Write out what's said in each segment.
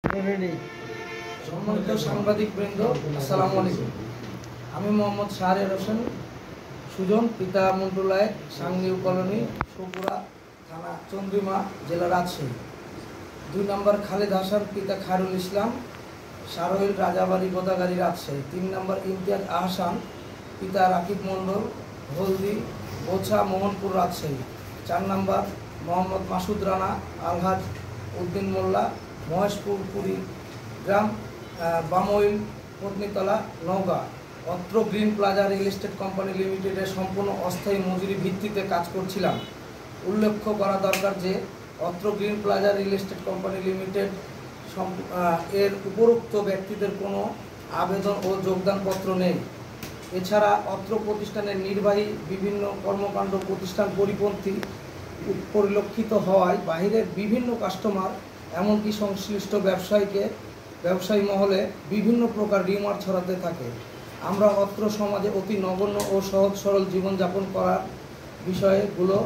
সম্মানিত সাংবাদিক বৃন্দ, আসসালামু আলাইকুম। আমি মোহাম্মদ শাহরিয়ার হোসেন সুজন, পিতা মন্টুলায়, সাংনিউ কলোনি, সুপুরা থানা, চন্দ্রিমা, জেলা রাজশাহী। 2 নম্বর খালেদ হাসান, পিতা খায়রুল ইসলাম, সারোইল, রাজাবাড়ি, গোদাগাড়ি, রাজশাহী। 3 নম্বর ইমতিয়াজ আহসান, পিতা রাকিব মণ্ডল, হলদি, বোছা, মোহনপুর, রাজশাহী। 4 নম্বর মোহাম্মদ মাসুদ রানা, আলহাজ উদ্দিন মোল্লা, মহেশপুর, পুরী গ্রাম, বামইল, পত্নীতলা, নওগাঁ। অত্র green plaza real estate company লিমিটেডের সম্পূর্ণ অস্থায়ী মজুরি ভিত্তিতে কাজ করছিলাম। উল্লেখ করা দরকার যে অত্র green plaza real estate company limited এর উপরোক্ত ব্যক্তিদের কোনো আবেদন ও যোগদানপত্র নেই। এছাড়া অত্র প্রতিষ্ঠানের নির্বাহী বিভিন্ন কর্মকাণ্ড প্রতিষ্ঠান পরিপন্থী পরিলক্ষিত হওয়ায় বাহিরের বিভিন্ন কাস্টমার, এমনকি সংশ্লিষ্ট ব্যবসায়ী মহলে বিভিন্ন প্রকার রিউমার ছড়াতে থাকে। আমরা অত্র সমাজে অতি নগণ্য ও সহজ সরল জীবনযাপন করার বিষয়গুলো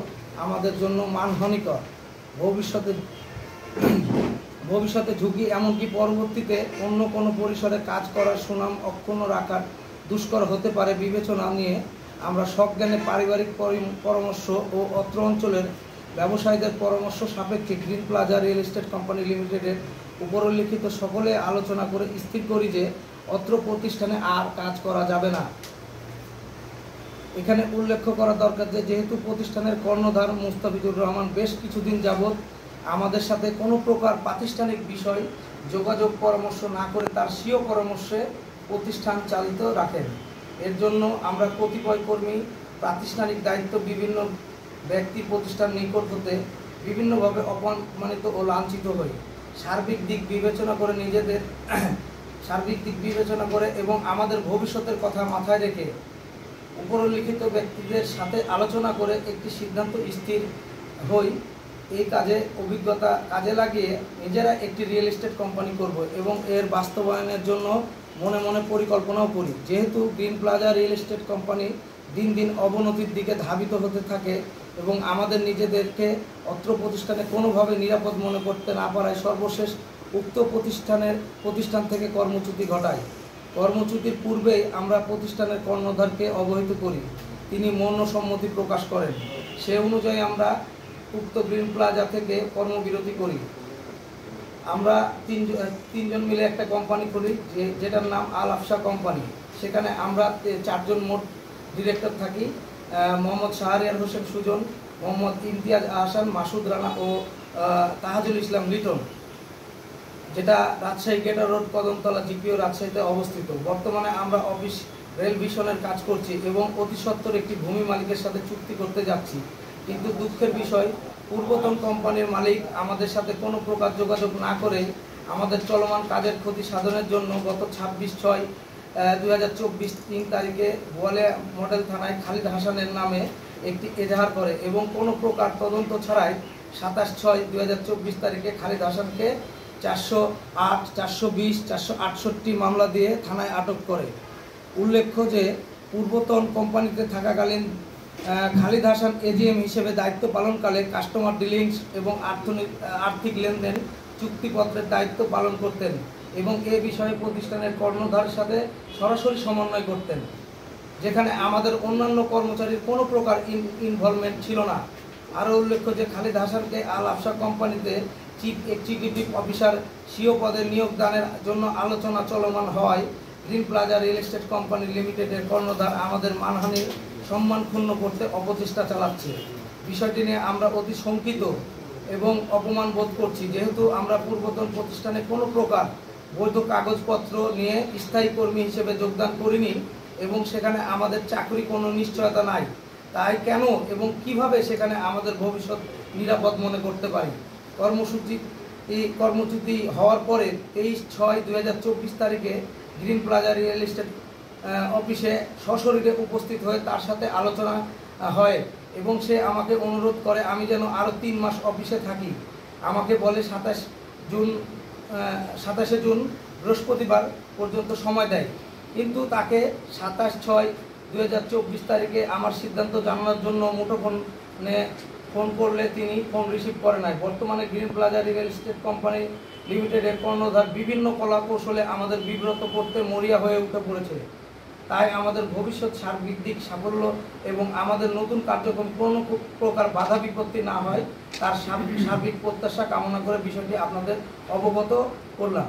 আমাদের জন্য মানহানিকর। ভবিষ্যতে ঝুঁকি, এমনকি পরবর্তীতে অন্য কোনো পরিসরে কাজ করার সুনাম অক্ষুণ্ণ রাখার দুষ্কর হতে পারে বিবেচনা নিয়ে আমরা সজ্ঞানে পারিবারিক পরামর্শ ও অত্র অঞ্চলের ব্যবসায়ীদের পরামর্শ সাপেক্ষে green plaza real estate company লিমিটেডের উপরোল্লিখিত সকলে আলোচনা করে স্থির করি যে অত্র প্রতিষ্ঠানে আর কাজ করা যাবে না। এখানে উল্লেখ করা দরকার যে যেহেতু প্রতিষ্ঠানের কর্ণধার মুস্তাফিজুর রহমান বেশ কিছুদিন যাবৎ আমাদের সাথে কোনো প্রকার প্রাতিষ্ঠানিক বিষয় যোগাযোগ পরামর্শ না করে তার স্বীয় পরামর্শে প্রতিষ্ঠান চালিত রাখেন। এর জন্য আমরা কতিপয় কর্মী প্রাতিষ্ঠানিক দায়িত্ব বিভিন্ন ব্যক্তি প্রতিষ্ঠান নিকট হতে বিভিন্নভাবে অপমানিত ও লাঞ্ছিত হই। সার্বিক দিক বিবেচনা করে এবং আমাদের ভবিষ্যতের কথা মাথায় রেখে উপরোল্লিখিত ব্যক্তিদের সাথে আলোচনা করে একটি সিদ্ধান্ত স্থির হই। এই অভিজ্ঞতা কাজে লাগিয়ে নিজেরা একটি রিয়েল এস্টেট কোম্পানি করব এবং এর বাস্তবায়নের জন্য মনে মনে পরিকল্পনাও করি। যেহেতু green plaza real estate company দিন দিন অবনতির দিকে ধাবিত হতে থাকে এবং আমাদের নিজেদেরকে অত্র প্রতিষ্ঠানে কোনোভাবে নিরাপদ মনে করতে না পারায় সর্বশেষ উক্ত প্রতিষ্ঠান থেকে কর্মচ্যুতি ঘটায়। কর্মচ্যুতির পূর্বেই আমরা প্রতিষ্ঠানের কর্ণধারকে অবহিত করি। তিনি মৌন সম্মতি প্রকাশ করেন। সে অনুযায়ী আমরা উক্ত গ্রিন প্লাজা থেকে কর্মবিরতি করি। আমরা তিনজন মিলে একটা কোম্পানি খুলি যেটার নাম আল আফসা কোম্পানি। সেখানে আমরা 4 জন মোট ডিরেক্টর থাকি। মোহাম্মদ শাহরিয়ার হোসেন সুজন, মোহাম্মদ ইমতিয়াজ আহসান, মাসুদ রানা ও তাহাজুল ইসলাম লিটন, যেটা রাজশাহী গেটার রোড, কদমতলা, জিপিও, রাজশাহীতে অবস্থিত। বর্তমানে আমরা অফিস রেল ভিশনের কাজ করছি এবং অতি সত্বর একটি ভূমি মালিকের সাথে চুক্তি করতে যাচ্ছি। কিন্তু দুঃখের বিষয়, পূর্বতন কোম্পানির মালিক আমাদের সাথে কোনো প্রকার যোগাযোগ না করে আমাদের চলমান কাজের ক্ষতি সাধনের জন্য গত 26/6/2024 3 তারিখে বোয়ালিয়া মডেল থানায় খালিদ হাসানের নামে একটি এজাহার করে এবং কোনো প্রকার তদন্ত ছাড়াই 27/6/2024 তারিখে খালিদ হাসানকে 408, 420, 468 মামলা দিয়ে থানায় আটক করে। উল্লেখ্য যে পূর্বতন কোম্পানিতে থাকাকালীন খালিদ হাসান এজিএম হিসেবে দায়িত্ব পালনকালে কাস্টমার ডিলিংস এবং আর্থিক লেনদেন চুক্তিপত্রের দায়িত্ব পালন করতেন এবং এ বিষয়ে প্রতিষ্ঠানের কর্ণধারের সাথে সরাসরি সমন্বয় করতেন, যেখানে আমাদের অন্যান্য কর্মচারীর কোনো প্রকার ইনভলভমেন্ট ছিল না। আরও উল্লেখ্য যে খালিদ হাসানকে আল আফসা কোম্পানিতে চিফ এক্সিকিউটিভ অফিসার সিও পদে নিয়োগদানের জন্য আলোচনা চলমান হওয়ায় green plaza real estate company লিমিটেডের কর্ণধার আমাদের মানহানির সম্মান ক্ষুণ্ণ করতে অপচেষ্টা চালাচ্ছে। বিষয়টি নিয়ে আমরা অতি শঙ্কিত এবং অপমান বোধ করছি, যেহেতু আমরা পূর্বতন প্রতিষ্ঠানে কোনো প্রকার বৈধ কাগজপত্র নিয়ে স্থায়ী কর্মী হিসেবে যোগদান করিনি এবং সেখানে আমাদের চাকরি কোনো নিশ্চয়তা নাই। তাই কেন এবং কিভাবে সেখানে আমাদের ভবিষ্যৎ নিরাপদ মনে করতে পারি? কর্মচ্যুতি হওয়ার পরে 23/6/2024 তারিখে গ্রিন প্লাজা রিয়েল এস্টেট অফিসে সশরীরে উপস্থিত হয়ে তার সাথে আলোচনা হয় এবং সে আমাকে অনুরোধ করে আমি যেন আরও 3 মাস অফিসে থাকি। আমাকে বলে 27শে জুন বৃহস্পতিবার পর্যন্ত সময় দেয়, কিন্তু তাকে 27/6/2024 তারিখে আমার সিদ্ধান্ত জানানোর জন্য মুঠোফোনে ফোন করলে তিনি ফোন রিসিভ করে নাই। বর্তমানে green plaza real estate company লিমিটেডের কর্ণধার বিভিন্ন কলা কৌশলে আমাদের বিব্রত করতে মরিয়া হয়ে উঠে পড়েছে। তাই আমাদের ভবিষ্যৎ সার্বিক দিক সাফল্য এবং আমাদের নতুন কার্যক্রম কোনো প্রকার বাধা বিপত্তি না হয় তার সার্বিক প্রত্যাশা কামনা করে বিষয়টি আপনাদের অবগত করলাম।